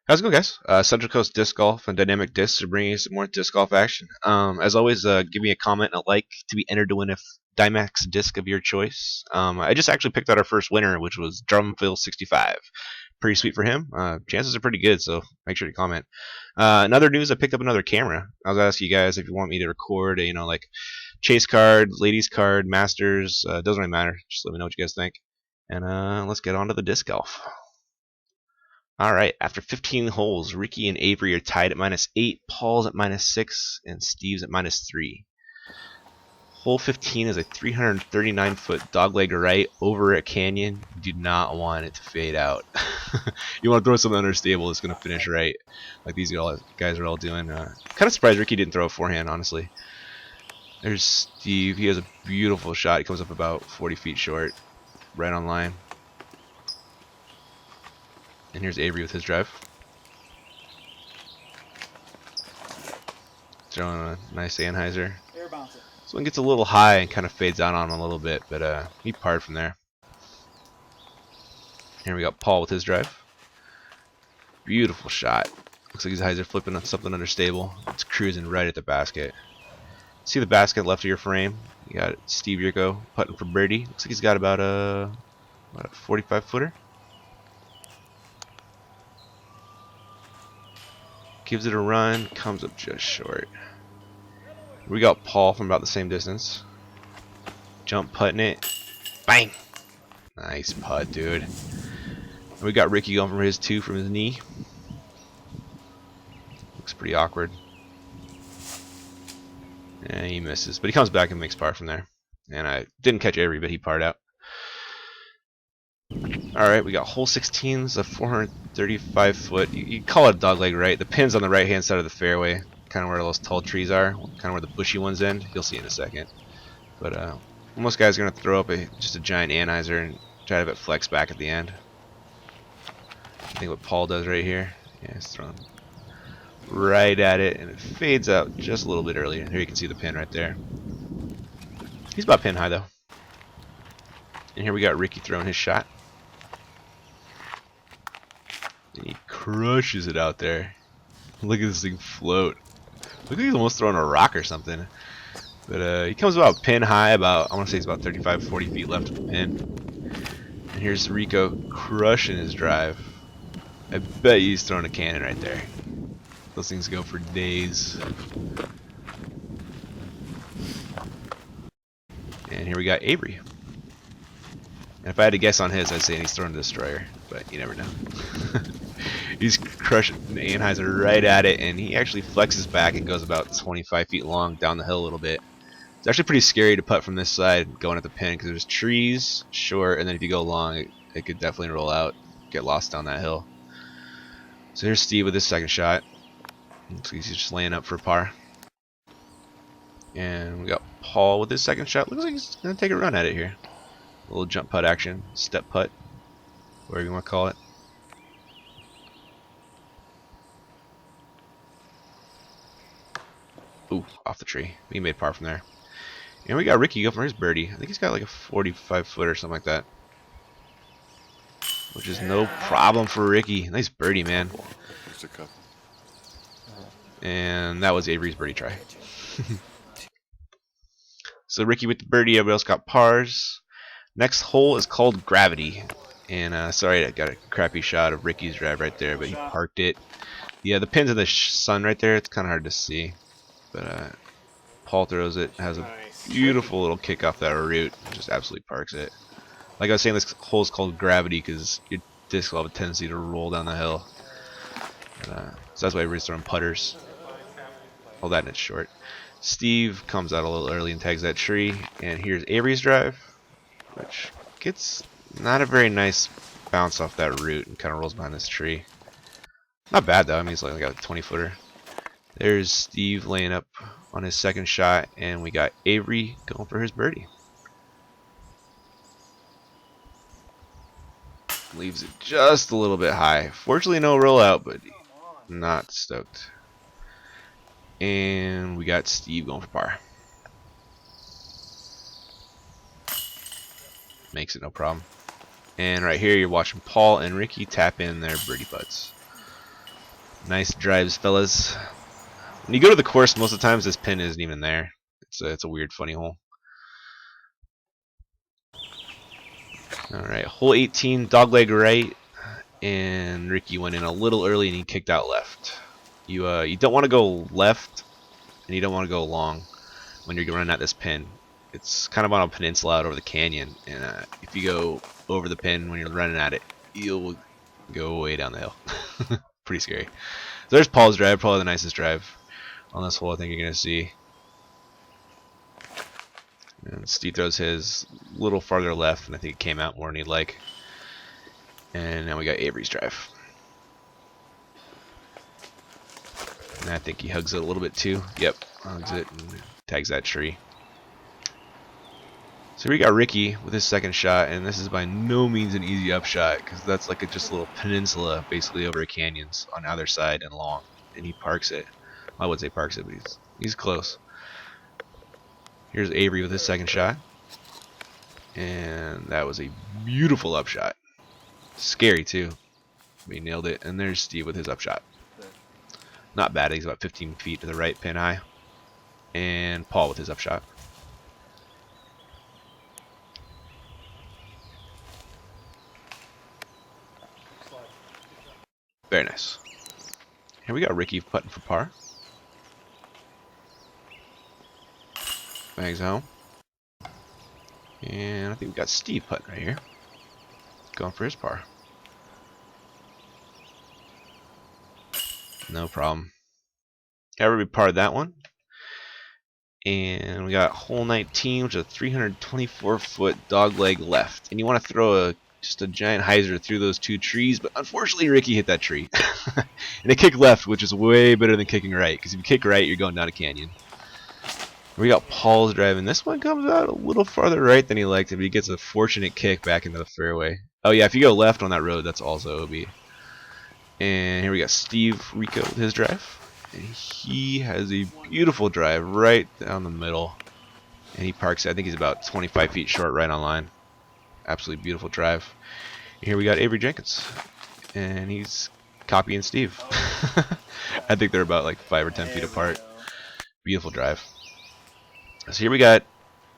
How's it going, guys? Central Coast Disc Golf and Dynamic Discs are bringing you some more disc golf action. As always, give me a comment and a like to be entered to win a Dymax disc of your choice. I just actually picked out our first winner, which was Drumfield65. Pretty sweet for him. Chances are pretty good, so make sure to comment. In other news, I picked up another camera. I was asking you guys if you want me to record, like chase card, ladies card, masters. Doesn't really matter. Just let me know what you guys think. And let's get on to the disc golf. Alright, after 15 holes, Ricky and Avery are tied at -8, Paul's at -6, and Steve's at -3. Hole 15 is a 339-foot dogleg right over a canyon. You do not want it to fade out. You want to throw something understable that's going to finish right, like these guys are all doing. Kind of surprised Ricky didn't throw a forehand, honestly. There's Steve. He has a beautiful shot. He comes up about 40 feet short, right on line. And here's Avery with his drive. Throwing a nice Anheuser. This one gets a little high and kind of fades out on him a little bit, but he parred from there. Here we got Paul with his drive. Beautiful shot. Looks like his Heiser flipping on something understable. It's cruising right at the basket. See the basket left of your frame? You got Steve Rico putting for birdie. Looks like he's got about a 45-footer. Gives it a run, comes up just short. We got Paul from about the same distance. Jump putting it. Bang! Nice putt, dude. And we got Ricky going for his 2 from his knee. Looks pretty awkward. And he misses. But he comes back and makes par from there. And I didn't catch Avery, but he parred out. Alright, we got hole 16, it's a 435-foot, you call it a dogleg right. The pin's on the right-hand side of the fairway, kind of where those tall trees are, kind of where the bushy ones end. You'll see in a second. But most guys are going to throw up just a giant Anheuser and try to have it flex back at the end. I think what Paul does right here. Yeah, he's throwing right at it, and it fades out just a little bit earlier. Here you can see the pin right there. He's about pin high, though. And here we got Ricky throwing his shot. And he crushes it out there. Look at this thing float. Look like he's almost throwing a rock or something. But he comes about pin high, I want to say it's about 35-40 feet left of the pin. And here's Rico crushing his drive. I bet he's throwing a cannon right there. Those things go for days. And here we got Avery. And if I had to guess on his, I'd say he's throwing a destroyer, but you never know. He's crushing the Anheuser right at it, and he actually flexes back and goes about 25 feet long down the hill a little bit. It's actually pretty scary to putt from this side going at the pin because there's trees, short, and then if you go long, it could definitely roll out, get lost down that hill. So here's Steve with his second shot. Looks like he's just laying up for par. And we got Paul with his second shot. Looks like he's going to take a run at it here. A little jump putt action, step putt, whatever you want to call it. Ooh, off the tree. He made par from there. And we got Ricky go for his birdie. I think he's got like a 45-footer or something like that. Which is no problem for Ricky. Nice birdie, man. And that was Avery's birdie try. So Ricky with the birdie, everybody else got pars. Next hole is called Gravity. And sorry, I got a crappy shot of Ricky's drive right there, but he parked it. Yeah, the pin's in the sun right there. It's kind of hard to see. But Paul throws it, has a beautiful little kick off that root, just absolutely parks it. Like I was saying, this hole is called Gravity because your disc will have a tendency to roll down the hill. So that's why everybody's throwing putters. Hold that and it's short. Steve comes out a little early and tags that tree. And here's Avery's drive, which gets not a very nice bounce off that root and kind of rolls behind this tree. Not bad though, I mean it's like a 20-footer. There's Steve laying up on his second shot, and we got Avery going for his birdie. Leaves it just a little bit high. Fortunately no rollout, but not stoked. And we got Steve going for par. Makes it no problem. And right here you're watching Paul and Ricky tap in their birdie putts. Nice drives, fellas. When you go to the course, most of the times this pin isn't even there. It's a weird, funny hole. All right, hole 18, dogleg right, and Ricky went in a little early and he kicked out left. You don't want to go left, and you don't want to go long when you're running at this pin. It's kind of on a peninsula out over the canyon, and if you go over the pin when you're running at it, you'll go way down the hill. Pretty scary. So there's Paul's drive, probably the nicest drive on this hole I think you're going to see. And Steve throws his a little farther left, and I think it came out more than he'd like. And now we got Avery's drive. And I think he hugs it a little bit too. Yep, hugs it and tags that tree. So we got Ricky with his second shot, and this is by no means an easy upshot because that's like just a little peninsula basically over canyons on either side and long. And he parks it. I would say parks it, but he's close. Here's Avery with his second shot, and that was a beautiful upshot. Scary too. He nailed it. And there's Steve with his upshot. Not bad. He's about 15 feet to the right, pin high. And Paul with his upshot. Very nice. Here we got Ricky putting for par. Bags home. And I think we got Steve putting right here. Going for his par. No problem. Everybody parred that one. And we got hole 19, which is a 324-foot dogleg left. And you want to throw just a giant hyzer through those two trees, but unfortunately Ricky hit that tree. And it kicked left, which is way better than kicking right, because if you kick right, you're going down a canyon. We got Paul's drive, and this one comes out a little farther right than he liked it, but he gets a fortunate kick back into the fairway. Oh yeah, if you go left on that road, that's also OB. And here we got Steve Rico with his drive. And he has a beautiful drive right down the middle. And he parks it. I think he's about 25 feet short right on line. Absolutely beautiful drive. And here we got Avery Jenkins. And he's copying Steve. I think they're about like 5 or 10 feet apart. Beautiful drive. So here we got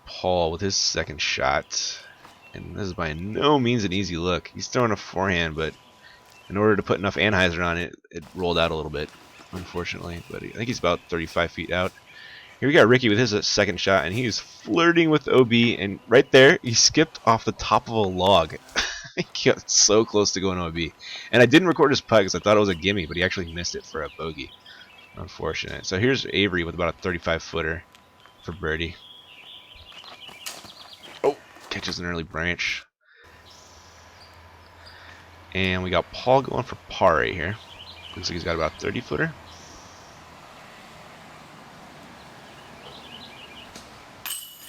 Paul with his second shot. And this is by no means an easy look. He's throwing a forehand, but in order to put enough anhyzer on it, it rolled out a little bit, unfortunately. But I think he's about 35 feet out. Here we got Ricky with his second shot, and he's flirting with OB. And right there, he skipped off the top of a log. He got so close to going OB. And I didn't record his putt because I thought it was a gimme, but he actually missed it for a bogey. Unfortunate. So here's Avery with about a 35-footer for birdie. Oh, catches an early branch. And we got Paul going for par right here. Looks like he's got about a 30-footer.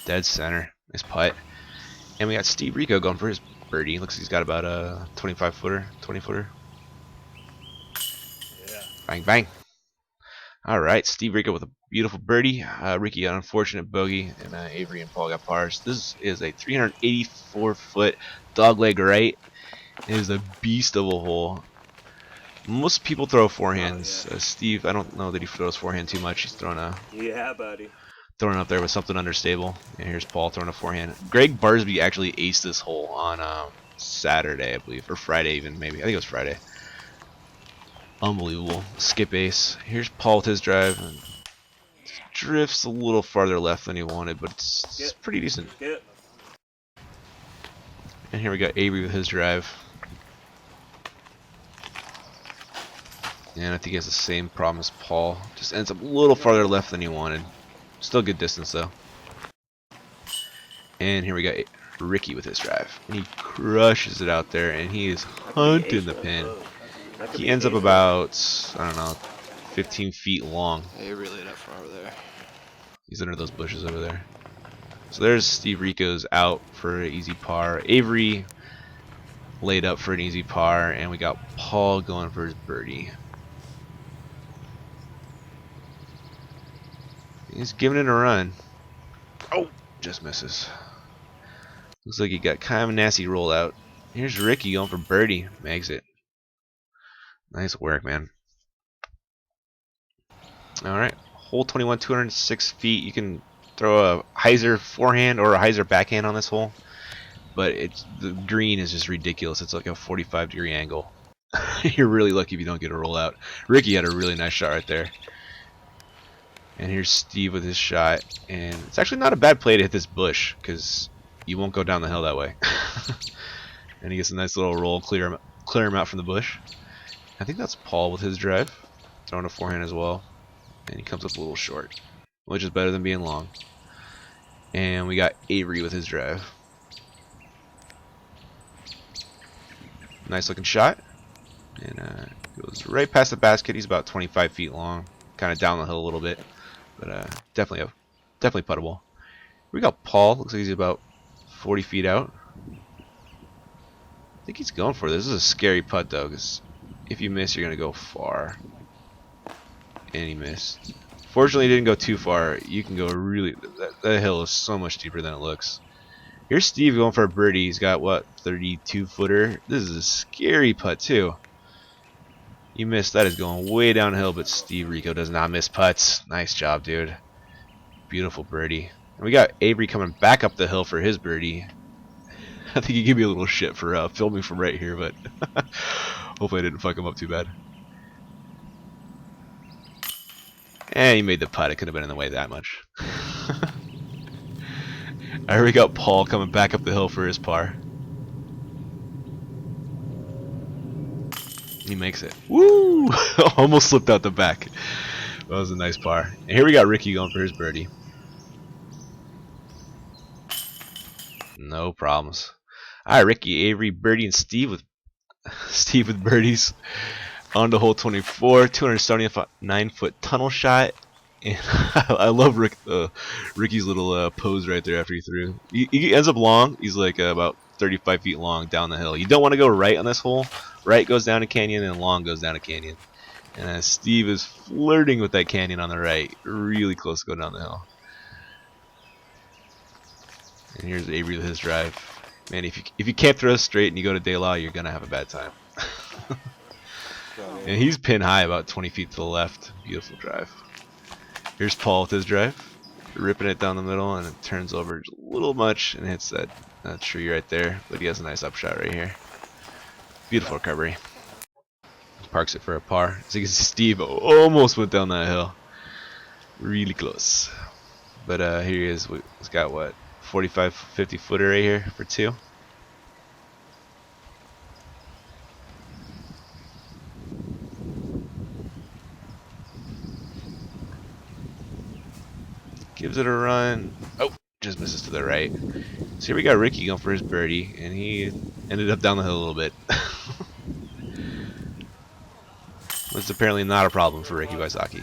Dead center. Nice putt. And we got Steve Rico going for his birdie. Looks like he's got about a 25-footer, 20-footer. Yeah. Bang, bang. All right, Steve Rico with a beautiful birdie. Ricky an unfortunate bogey, and Avery and Paul got pars. This is a 384-foot dogleg right. It is a beast of a hole. Most people throw forehands. Oh, yeah. Steve, I don't know that he throws forehand too much. He's throwing buddy. Throwing up there with something understable. And here's Paul throwing a forehand. Greg Barsby actually aced this hole on Saturday, I believe, or Friday even, maybe. I think it was Friday. Unbelievable. Skip ace. Here's Paul with his drive. And drifts a little farther left than he wanted, but it's pretty decent. And here we got Avery with his drive. And I think he has the same problem as Paul. Just ends up a little farther left than he wanted. Still good distance though. And here we got Ricky with his drive. And he crushes it out there, and he is hunting the pin. He ends up about, I don't know, 15 feet long. Hey, really that far over there. He's under those bushes over there. So there's Steve Rico's out for an easy par. Avery laid up for an easy par, and we got Paul going for his birdie. He's giving it a run. Oh, just misses. Looks like he got kind of a nasty rollout. Here's Ricky going for birdie. Makes it. Nice work, man. All right, hole 21, 206 feet. You can throw a hyzer forehand or a hyzer backhand on this hole, but the green is just ridiculous. It's like a 45-degree angle. You're really lucky if you don't get a roll out. Ricky had a really nice shot right there. And here's Steve with his shot, and it's actually not a bad play to hit this bush because you won't go down the hill that way. And he gets a nice little roll, clear him out from the bush. I think that's Paul with his drive, throwing a forehand as well, and he comes up a little short, which is better than being long. And we got Avery with his drive. Nice looking shot, and goes right past the basket. He's about 25 feet long, kind of down the hill a little bit, but definitely puttable. We got Paul. Looks like he's about 40 feet out. I think he's going for this. This is a scary putt though, because if you miss, you're gonna go far. And he missed. Fortunately, he didn't go too far. You can go really. That hill is so much deeper than it looks. Here's Steve going for a birdie. He's got what, 32-footer. This is a scary putt too. You missed. That is going way downhill, but Steve Rico does not miss putts. Nice job, dude. Beautiful birdie. And we got Avery coming back up the hill for his birdie. I think he gave me a little shit for filming from right here, but hopefully I didn't fuck him up too bad. And he made the putt. It could have been in the way that much. Here we got Paul coming back up the hill for his par. He makes it. Woo! Almost slipped out the back. That was a nice par. And here we got Ricky going for his birdie. No problems. Alright, Ricky, Avery, Birdie, and Steve with birdies. On to hole 24, 279-foot tunnel shot. And I love Ricky's little pose right there after he threw. He ends up long. He's like about 35 feet long down the hill. You don't want to go right on this hole. Right goes down a canyon and long goes down a canyon. And Steve is flirting with that canyon on the right. Really close to go down the hill. And here's Avery with his drive. Man, if you can't throw straight and you go to De La, you're gonna have a bad time. And he's pin high about 20 feet to the left. Beautiful drive. Here's Paul with his drive, ripping it down the middle, and it turns over just a little much and hits that tree right there. But he has a nice upshot right here. Beautiful recovery. Parks it for a par. So you can see Steve almost went down that hill. Really close. But here he is. He's got what, 45, 50 footer right here for two. Gives it a run. Oh, just misses to the right. So here we got Ricky going for his birdie, and he ended up down the hill a little bit. That's apparently not a problem for Ricky Wysocki.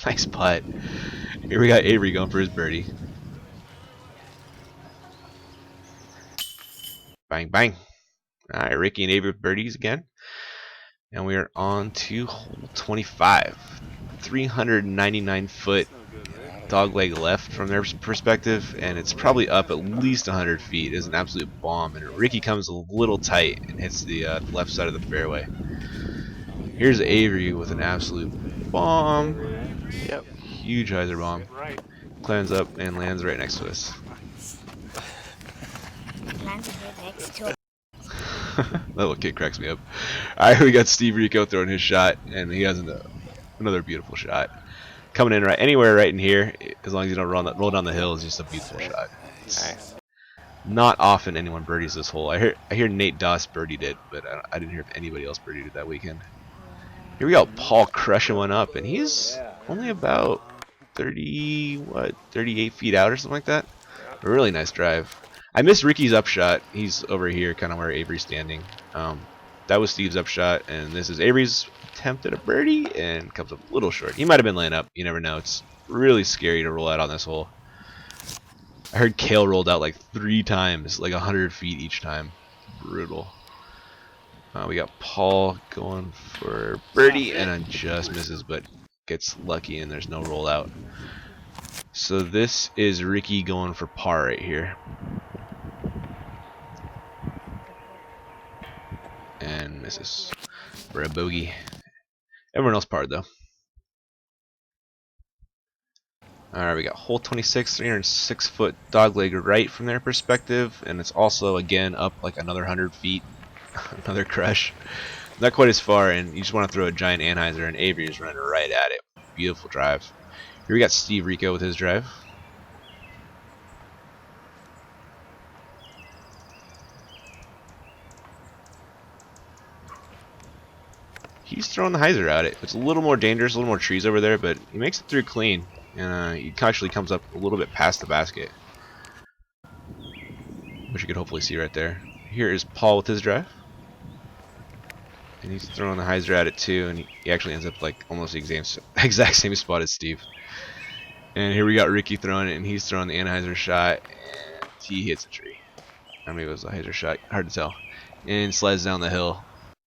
Nice putt. Here we got Avery going for his birdie. Bang, bang. Alright, Ricky and Avery with birdies again. And we are on to hole 25. 399-foot dogleg left from their perspective, and it's probably up at least 100 feet. It's an absolute bomb, and Ricky comes a little tight and hits the left side of the fairway. Here's Avery with an absolute bomb. Yep. Huge hyzer bomb. Climbs up and lands right next to us. Lands right next to it. That little kid cracks me up. Alright, we got Steve Rico throwing his shot, and he has another beautiful shot. Coming in right anywhere right in here, as long as you don't roll down the hill, is just a beautiful shot. Nice. Not often anyone birdies this hole. I hear Nate Doss birdied it, but I didn't hear if anybody else birdied it that weekend. Here we got Paul crushing one up, and he's only about 38 feet out or something like that. A really nice drive. I missed Ricky's upshot. He's over here, kind of where Avery's standing. That was Steve's upshot, and this is Avery's attempt at a birdie, and comes up a little short. He might have been laying up. You never know. It's really scary to roll out on this hole. I heard Kale rolled out like 3 times, like 100 feet each time. Brutal. We got Paul going for birdie, and it just misses, but gets lucky, and there's no rollout. So this is Ricky going for par right here. And misses for a bogey. Everyone else parred though. Alright, we got hole 26, 306-foot dogleg right from their perspective, and it's also, again, up like another 100 feet. Another crush. Not quite as far, and you just want to throw a giant anhyzer, and Avery is running right at it. Beautiful drive. Here we got Steve Rico with his drive. He's throwing the hyzer at it. It's a little more dangerous, a little more trees over there, but he makes it through clean. And he actually comes up a little bit past the basket, which you could hopefully see right there. Here is Paul with his drive. And he's throwing the hyzer at it too, and he actually ends up like almost the exact same spot as Steve. And here we got Ricky throwing it, and he's throwing the anhyzer shot, and he hits a tree. I mean, it was a hyzer shot, hard to tell. And slides down the hill.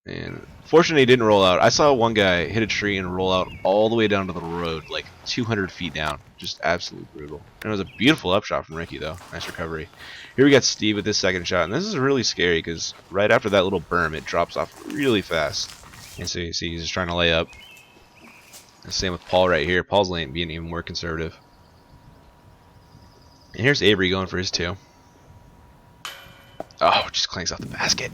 And fortunately, he didn't roll out. I saw one guy hit a tree and roll out all the way down to the road, like 200 feet down. Just absolutely brutal. And it was a beautiful upshot from Ricky, though. Nice recovery. Here we got Steve with his second shot. And this is really scary because right after that little berm, it drops off really fast. And so you see he's just trying to lay up. And same with Paul right here. Paul's lane being even more conservative. And here's Avery going for his two. Oh, just clanks off the basket.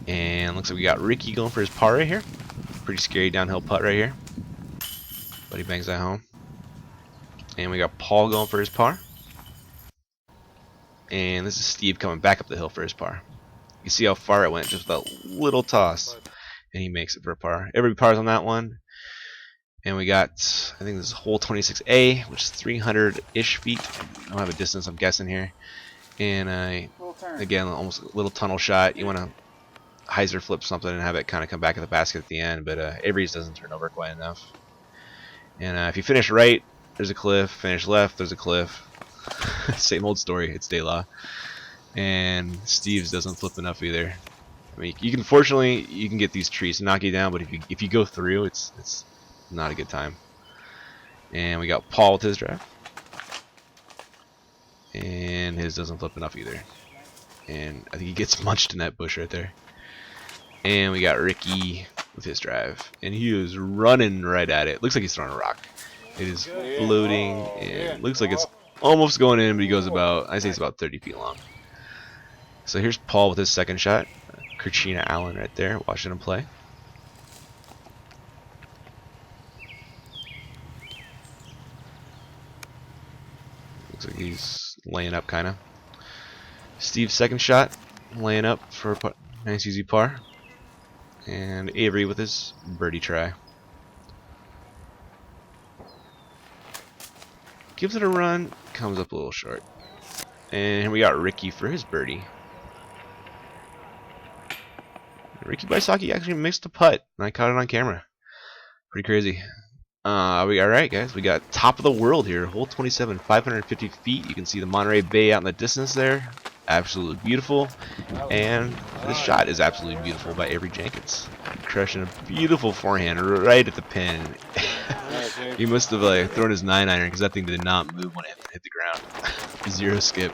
And looks like we got Ricky going for his par right here. Pretty scary downhill putt right here. But he bangs that home. And we got Paul going for his par. And this is Steve coming back up the hill for his par. You see how far it went, just that little toss. And he makes it for a par. Every par's on that one. And we got, I think this is hole 26A, which is 300-ish feet. I don't have a distance, I'm guessing here. And again, almost a little tunnel shot. You want to hyzer flip something and have it kind of come back at the basket at the end, but Avery's doesn't turn over quite enough. And if you finish right, there's a cliff. Finish left, there's a cliff. Same old story. It's day law. And Steve's doesn't flip enough either. I mean, you can fortunately you can get these trees to knock you down, but if you go through, it's not a good time. And we got Paul with his drive, and his doesn't flip enough either. And I think he gets munched in that bush right there. And we got Ricky with his drive, and he is running right at it. Looks like he's throwing a rock. It is floating, and looks like it's almost going in, but he goes about, I say it's about 30 feet long. So here's Paul with his second shot. Kirchina Allen right there, watching him play. Looks like he's laying up, kind of. Steve's second shot, laying up for a nice easy par. And Avery with his birdie try. Gives it a run, comes up a little short. And here we got Ricky for his birdie. Ricky Baisaki actually missed a putt, and I caught it on camera. Pretty crazy. Alright guys, we got top of the world here, hole 27, 550 feet. You can see the Monterey Bay out in the distance there. Absolutely beautiful. And this shot is absolutely beautiful by Avery Jenkins. Crushing a beautiful forehand right at the pin. He must have thrown his 9-iron because that thing did not move when it hit the ground. Zero skip.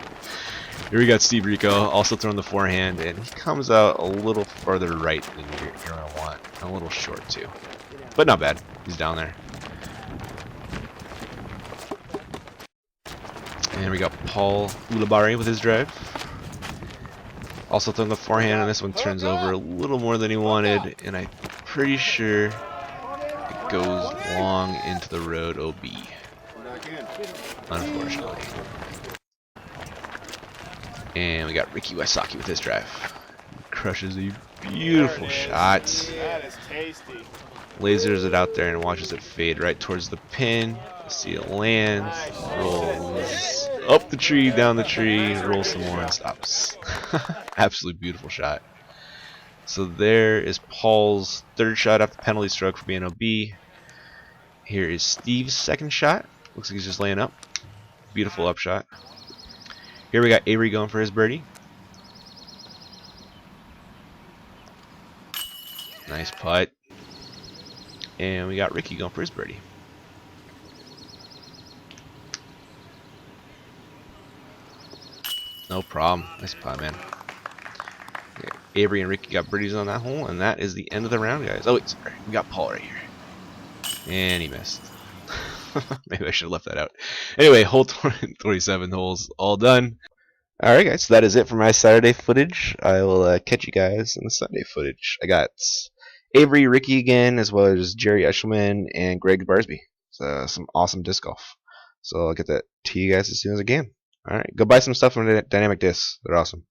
Here we got Steve Rico also throwing the forehand, and he comes out a little farther right than you're going to want. A little short too. But not bad. He's down there. And we got Paul Ulibarri with his drive. Also throwing the forehand, and this one turns over a little more than he wanted, and I'm pretty sure it goes long into the road OB. Unfortunately. And we got Ricky Wysocki with his drive. Crushes a beautiful shot. That is tasty. Lasers it out there and watches it fade right towards the pin. See it lands, rolls up the tree, down the tree, rolls some more and stops. Absolutely beautiful shot. So there is Paul's third shot after penalty stroke for being OB. Here is Steve's second shot. Looks like he's just laying up. Beautiful upshot. Here we got Avery going for his birdie. Nice putt. And we got Ricky going for his birdie. No problem. Nice putt, man. Okay, Avery and Ricky got birdies on that hole, and that is the end of the round, guys. Oh, wait, sorry. We got Paul right here. And he missed. Maybe I should have left that out. Anyway, hole 27 holes all done. Alright, guys, so that is it for my Saturday footage. I will catch you guys in the Sunday footage. I got Avery Ricky again, as well as Jerry Eshelman and Greg Barsby. So, some awesome disc golf. So I'll get that to you guys as soon as I can. Alright, go buy some stuff from Dynamic Discs. They're awesome.